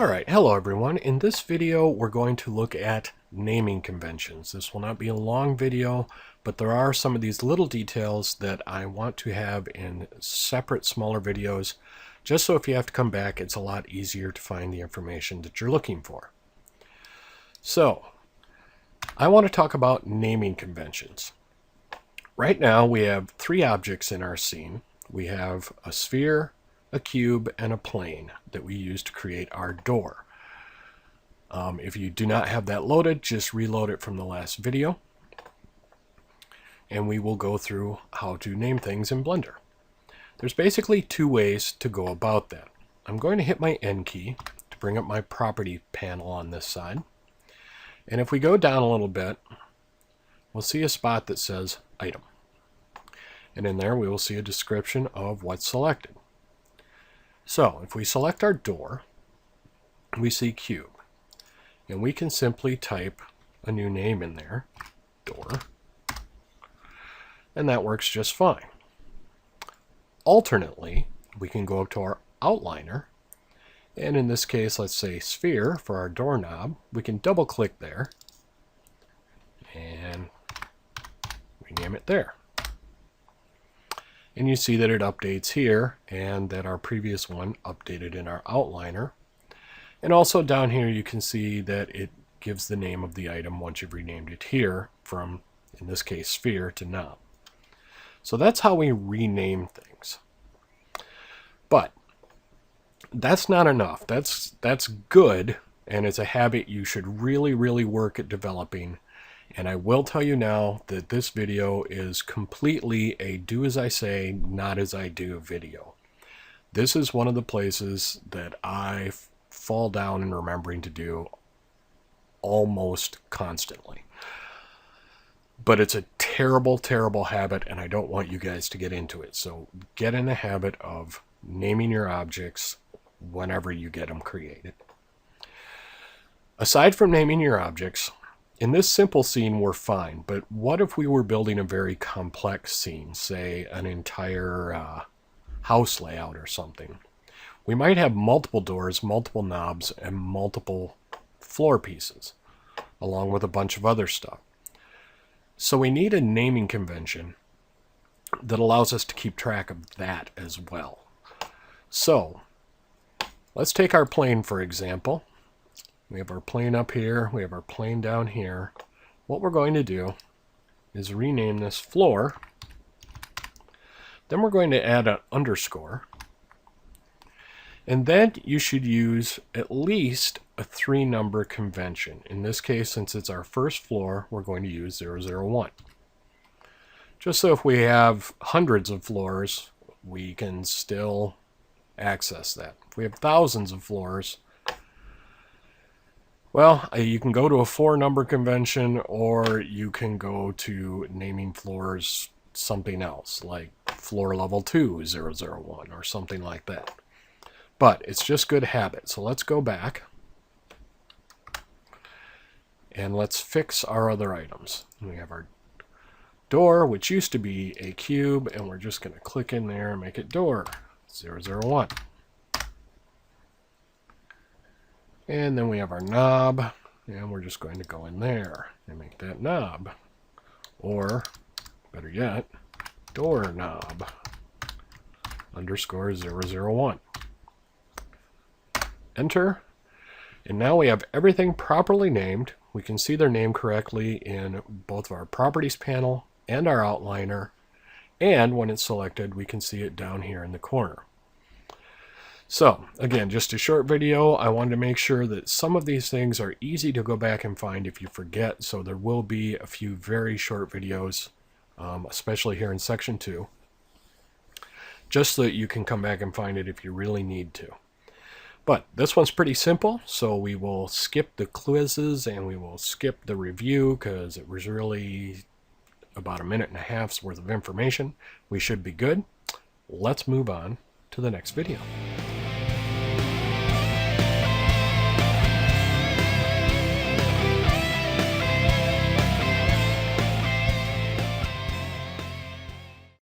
Alright, hello everyone. In this video we're going to look at naming conventions. This will not be a long video, but there are some of these little details that I want to have in separate smaller videos, just so if you have to come back it's a lot easier to find the information that you're looking for. So, I want to talk about naming conventions. Right now we have three objects in our scene. We have a sphere, a cube, and a plane that we use to create our door. If you do not have that loaded, just reload it from the last video and we will go through how to name things in Blender. There's basically two ways to go about that. I'm going to hit my N key to bring up my property panel on this side, and if we go down a little bit we'll see a spot that says item, and in there we will see a description of what's selected. So if we select our door, we see cube, and we can simply type a new name in there, door, and that works just fine. Alternately, we can go up to our outliner, and in this case let's say sphere for our doorknob. We can double click there and rename it there. And you see that it updates here and that our previous one updated in our outliner. And also down here you can see that it gives the name of the item once you've renamed it here from, in this case, sphere to knob. So that's how we rename things. But that's not enough. That's good, and it's a habit you should really work at developing. And I will tell you now that this video is completely a do as I say, not as I do video. This is one of the places that I fall down in remembering to do almost constantly. But it's a terrible habit, and I don't want you guys to get into it. So get in the habit of naming your objects whenever you get them created. Aside from naming your objects, in this simple scene we're fine, but what if we were building a very complex scene, say an entire house layout or something? We might have multiple doors, multiple knobs, and multiple floor pieces, along with a bunch of other stuff. So we need a naming convention that allows us to keep track of that as well. So let's take our plane for example. We have our plane up here, we have our plane down here. What we're going to do is rename this floor. Then we're going to add an underscore. And then you should use at least a 3-number convention. In this case, since it's our first floor, we're going to use 001. Just so if we have hundreds of floors, we can still access that. If we have thousands of floors, well, you can go to a 4-number convention, or you can go to naming floors something else, like floor level 2, 001, or something like that. But it's just good habit. So let's go back, and let's fix our other items. We have our door, which used to be a cube, and we're just going to click in there and make it door 001. And then we have our knob, and we're just going to go in there and make that knob. Or, better yet, door knob underscore 001. Enter. And now we have everything properly named. We can see their name correctly in both our properties panel and our outliner. And when it's selected, we can see it down here in the corner. So, again, just a short video. I wanted to make sure that some of these things are easy to go back and find if you forget, so there will be a few very short videos, especially here in section 2, just so that you can come back and find it if you really need to. But this one's pretty simple, so we will skip the quizzes and we will skip the review because it was really about 1.5 minutes worth of information. We should be good. Let's move on to the next video.